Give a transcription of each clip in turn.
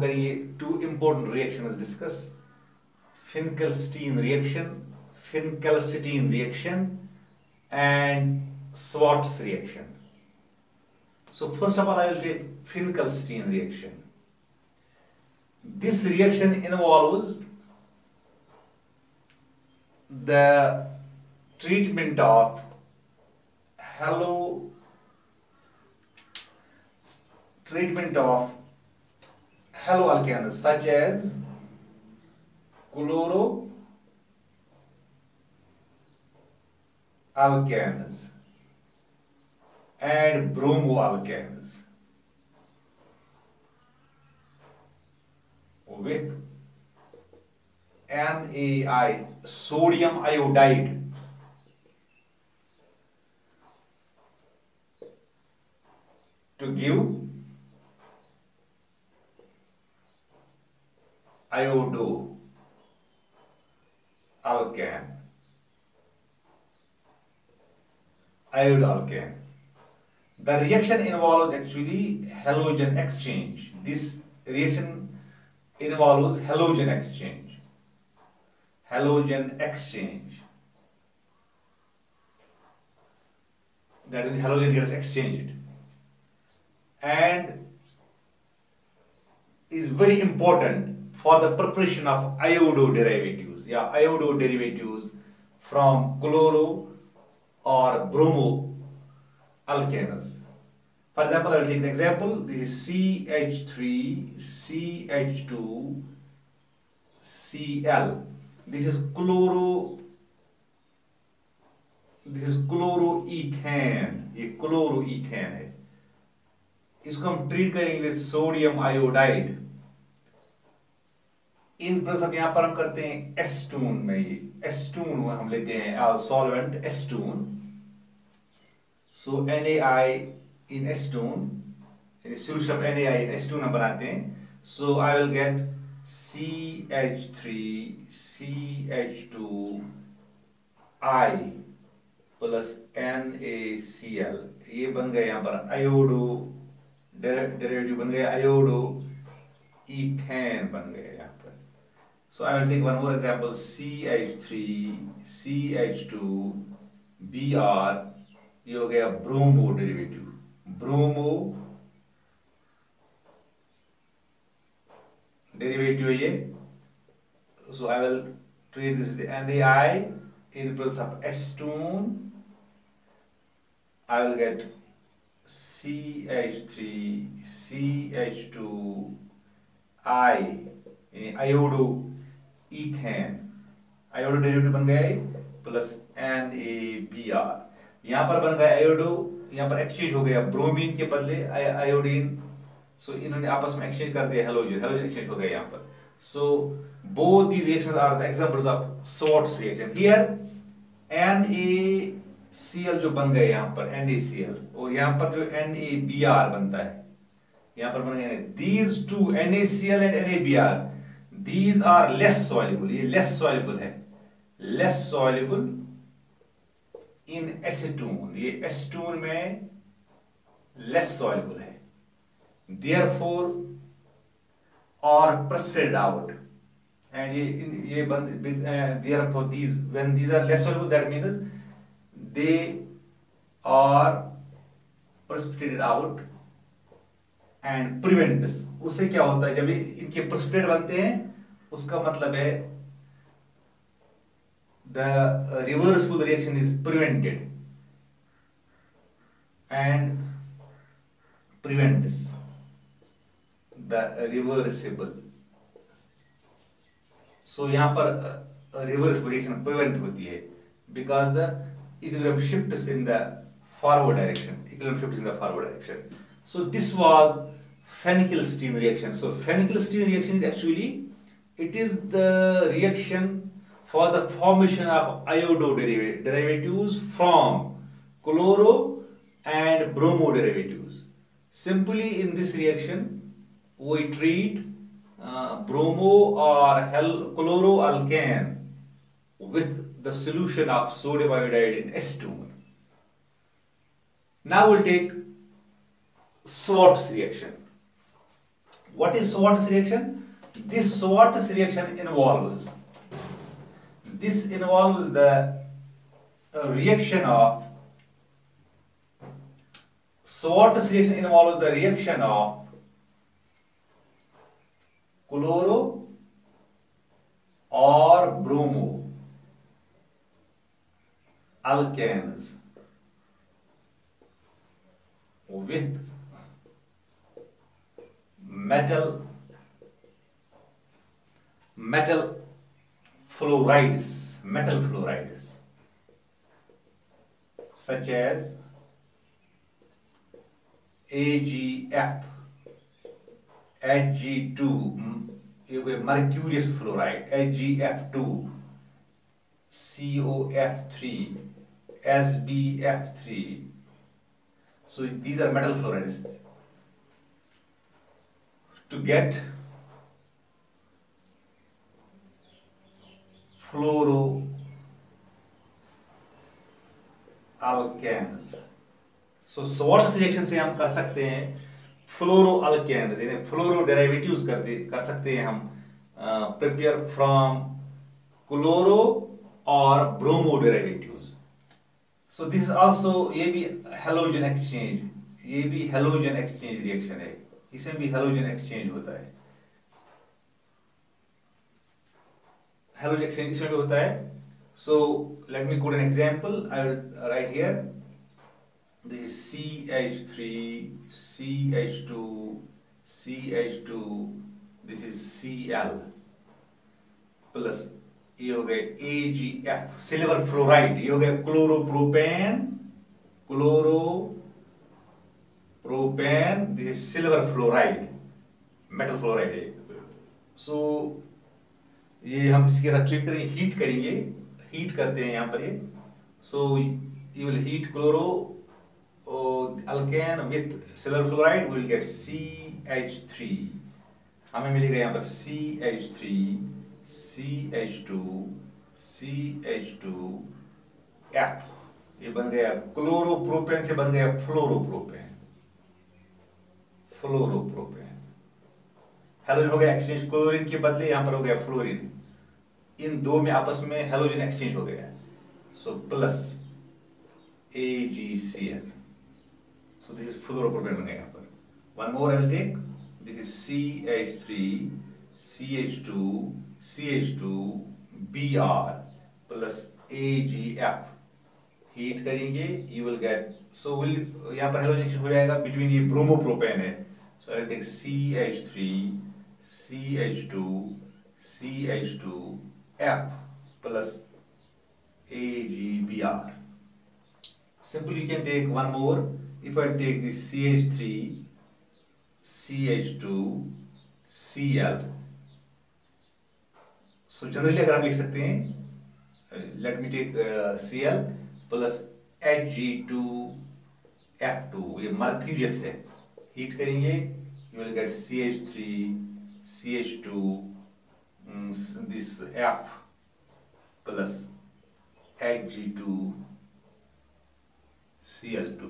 करेंगे two important reactions discuss, Finkelstein reaction, Finkelstein reaction and Schwarz reaction. So first of all I will take Finkelstein reaction. This reaction involves the treatment of haloalkanes such as chloroalkanes and bromoalkanes with NaI, sodium iodide, to give iodoalkane. The reaction involves actually halogen exchange. This reaction involves halogen exchange. That is, halogen gets exchanged and is very important for the preparation of iodo derivatives. Iodo derivatives from chloro or bromo alkanes. For example, I will take an example. This is CH3CH2Cl. This is chloroethane. ये chloroethane है. इसको हम treat करेंगे with sodium iodide. In plus अब यहां पर हम करते हैं एस्टून में. ये एस्टून हम लेते हैं solvent acetone. So NaI in acetone, solution of NaI in acetone हम बनाते हैं. So I will get CH3CH2I plus NaCl. ये बन गए यहाँ पर आयोडो डेरिवेटिव बन गए, आयोडो ईथेन बन गए यहाँ पर. So I will take one more example. CH3CH2Br, ये हो गया ब्रोमो डेरिवेटिव. ब्रोमो डेरिवेटिव है ये. So I will treat this with NaI in presence of acetone. I will get CH3CH2I iodo ethane. Iodo derivative बन गया plus NaBr. यहाँ पर बन गया आयोडो, यहाँ पर एक्सचेंज हो गया ब्रोमीन के बदले आयोडीन. सो इन्होंने आपस में एक्सचेंज कर दिया, हेलोजन एक्सचेंज हो गया यहाँ पर. So both these reactions are the examples of Schwarz reaction. Here NaCl जो बन गए यहाँ पर NaCl, और यहाँ पर जो NaBr बनता है, यहाँ पर बन गए these two NaCl and NaBr, these are less soluble. ये less soluble है, less soluble in acetone. ये acetone में less soluble है, therefore are precipitated out. And ये therefore these, when these are less soluble, that means they are precipitated out and prevent this. उससे क्या होता है, जब इनके precipitate बनते हैं उसका मतलब है the reversible reaction is prevented and prevent this, the reversible. So यहाँ पर reversible reaction prevent होती है because the equilibrium shifts in the forward direction. So this was Finkelstein reaction. So Finkelstein reaction is actually, it is the reaction for the formation of iodo derivatives from chloro and bromo derivatives. Simply in this reaction we treat bromo or chloroalkane with the solution of sodium iodide in acetone. Now we'll take Schwarz reaction. What is Swartz reaction? This Swartz reaction involves the reaction of Swartz reaction involves the reaction of chloro or bromo alkanes with metal fluorides such as AgF, Ag2, mercurous fluoride, AgF2, COF3, SbF3. So these are metal fluorides. To get fluoroalkanes. So Swartz reaction से हम कर सकते हैं फ्लोरोअल्केन्स, यानी फ्लोरो derivatives कर सकते हैं हम प्रिपेयर फ्रॉम क्लोरो और bromo derivatives. So this is also, ये भी हैलोजन एक्सचेंज रिएक्शन है, इसमें भी हैलोजन एक्सचेंज होता है. हैलोजन एक्सचेंज इसमें भी होता है. So let me quote an example. I will write here. This is CH3, CH2, CH2, this is Cl plus ये हो गए AgF, सिल्वर फ्लोराइड. ये हो गए chloropropane, this is silver fluoride, metal fluoride है. सो ये हम इसके साथ ट्रीट करेंगे, हीट करते हैं यहाँ पर ये. So you will heat chloro alkane with silver fluoride, we will get CH3. हमें मिलेगा यहाँ पर CH3, CH2, CH2F. ये बन गया क्लोरोप्रोपेन से बन गया फ्लोरोप्रोपेन. हेलोजन हो गया एक्सचेंज, क्लोरीन के बदले यहाँ पर हो गया फ्लोरीन. इन दो में आपस में हेलोजन एक्सचेंज हो गया. So plus AgCl. So this is fluoropropane बन गया यहाँ पर. One more I will take. This is CH3, CH2, Br plus AgF. Heat करेंगे, you will get. So will यहाँ पर हेलोजन एक्सचेंज हो जाएगा between ये ब्रोमोप्रोपेन है. So I will take CH3, CH2F plus AgBr. Simply you can take one more. If I take this CH3, CH2, Cl, so generally अगर हम लिख सकते हैं, let me take Cl plus Hg2F2. ये mercurius है. Heat करेंगे, you will get CH3, CH2, this F plus Hg2Cl2.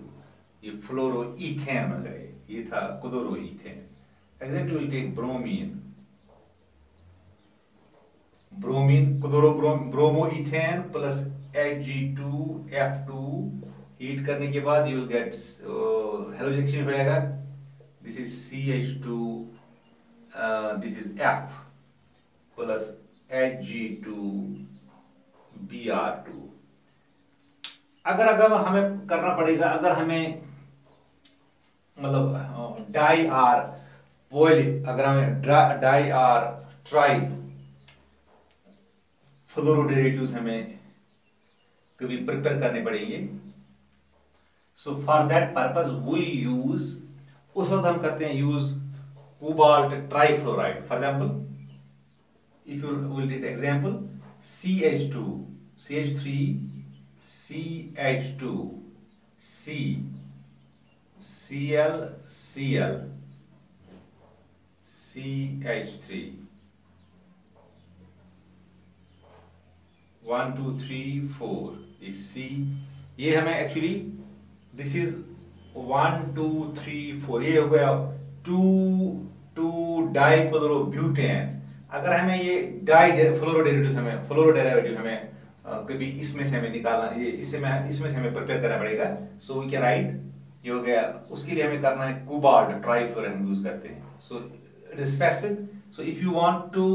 ये फ्लोरोईथेन बन गए. ये था chloroethane. Exactly will take bromoethane plus Hg2F2. Heat करने के बाद you will get halogen exchange हो जाएगा. This is CH2, this is F plus Hg2Br2. अगर हमें करना पड़ेगा, अगर हमें मतलब di or tri fluoro derivatives हमें कभी प्रिपेयर करने पड़ेंगे. So for that purpose we use, उस वक्त हम करते हैं use cobalt trifluoride. For example, if you will take the example CH2, CH3, CH2, Cl, CH3. 1 2 3 4 is C. ये हमें एक्चुअली दिस इज 1 2 3 4. ये हो गया 2 2-डाइक्लोरोब्यूटेन। अगर हमें ये डाई फ्लोरोडेरिवेटिव हमें कभी इसमें से हमें निकालना, ये इसमें से हमें प्रिपेयर करना पड़ेगा। सो वी कैन राइट, ये हो गया। उसके लिए हमें करना है कोबाल्ट ट्राइफ्लोर हम यूज करते हैं। So it is specific. So if you want to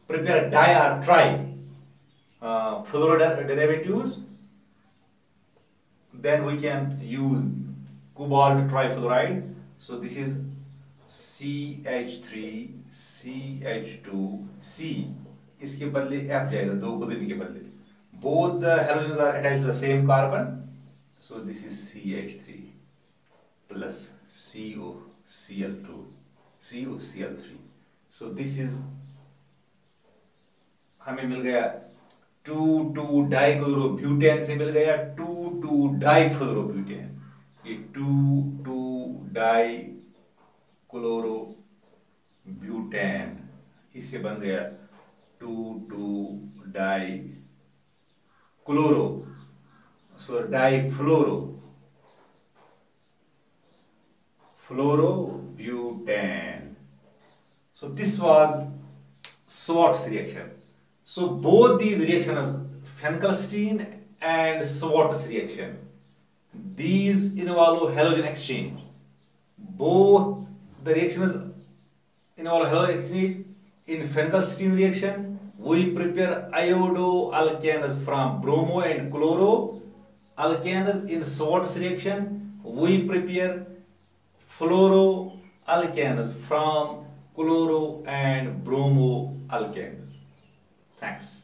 prepare di or tri fluoroderivatives, then we can use cobalt trifluoride. So this is CH3 CH2C, इसके बदले F जाएगा, दो को देने के बदले। Both the halogens are attached to the same carbon, so this is CH3 plus COCl2 COCl3. so this is, हमें मिल गया 2,2-डाइक्लोरोब्यूटेन से मिल गया 2,2-डाइफ्लोरोब्यूटेन। ये 2,2-डाइक्लोरोब्यूटेन, इससे बन गया 2,2-डाइक्लोरो, सो fluorobutane. So this was Schwarz reaction. So both these reactions, Finkelstein and Schwarz reaction, these involve halogen exchange. Both the reactions involve halogen exchange. In Finkelstein reaction, we prepare iodoalkanes from bromo and chloro alkanes. In Schwarz reaction, we prepare fluoroalkanes from chloro and bromo alkanes. Thanks.